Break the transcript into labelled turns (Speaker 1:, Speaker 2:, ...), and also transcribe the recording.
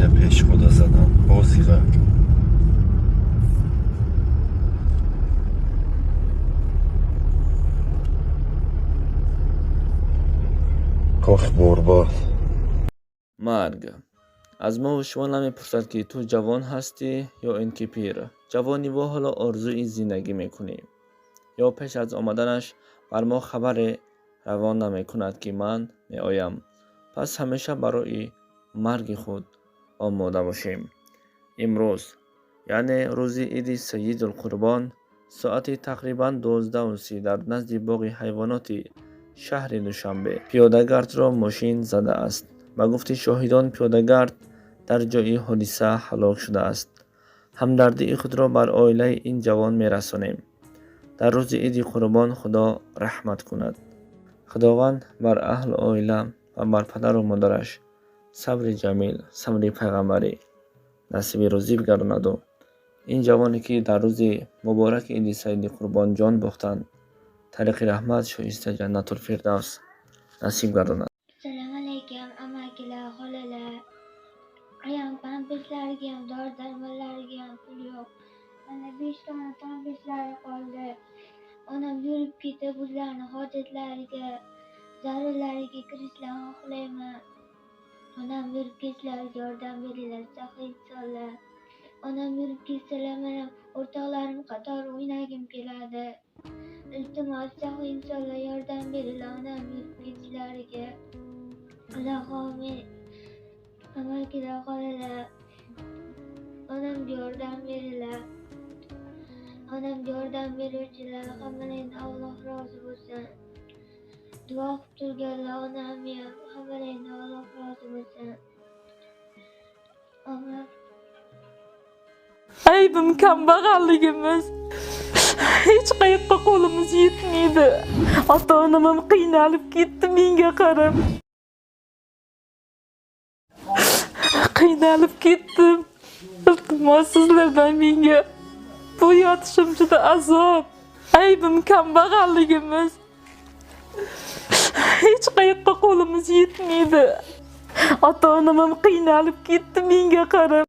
Speaker 1: پشخدا زدم بازیقه. کاخ برباد.
Speaker 2: مرگ. از ما و شما نمیپرسد که تو جوان هستی یا اینکه پیر. جوانی و حالا آرزوی زندگی میکنی یا پیش از آمدنش بر ما خبر روان نمیکند که من میآیم. پس همیشه برای مرگ خود آماده باشیم. امروز یعنی روز عید سید القربان ساعت تقریبا 12:30 در نزد باغ حیوانات شهر دوشنبه پیاده‌گرد را ماشین زده است. به گفته شاهدان پیاده‌گرد در جای حادثه هلاک شده است. همدردی خود را بر عائله این جوان می‌رسانیم. در روز عید قربان خدا رحمت کند. خداوند بر اهل عائله و بر پدر و مادرش صبر جمیل، صبر پیغمبری نصیب روزی بگرداند و این جوانی که در روز مبارک عید سید قربان جان باختند طریق رحمت شایسته جنت الفردوس نصیب گرداند.
Speaker 3: Selam aleyküm, amakiler, halalar. Ayağım pampeslergiyim, dört darmalargiyim, pul yok. Bana 5 tane pampesler kaldı. Onam yürüp gitti buzlarını hacetlerge, zararlarge kirişler ahlayma. Onam yürüp gittiler, yordam verirler, sahip solar. Onam yürüp gitseler benim ortalarım kadar oynagim keladi. İltimas sahip solar, yordam verirler, onam yürüp gittilerge. Allah'ım amakiler, halalar. Onam yordam verirler. Onam yordam verirciler. Hamaleyin Allah razı olsun. Dua qilib turganlar onam ham hammalayin Allah razı olsun. Amin.
Speaker 4: Aybim kambag'alligimiz. Hech qayoqqa qo'limiz yetmaydi. Ota-onam qiynalib ketdi menga qarab. Qiynalib ketdim. Iltimos sizlardan menga bu yotishim juda azob. Aybim kambag'alligimiz. Hech qayoqqa qo'limiz yetmaydi. Ota-onam qiynalib ketdi menga qarab.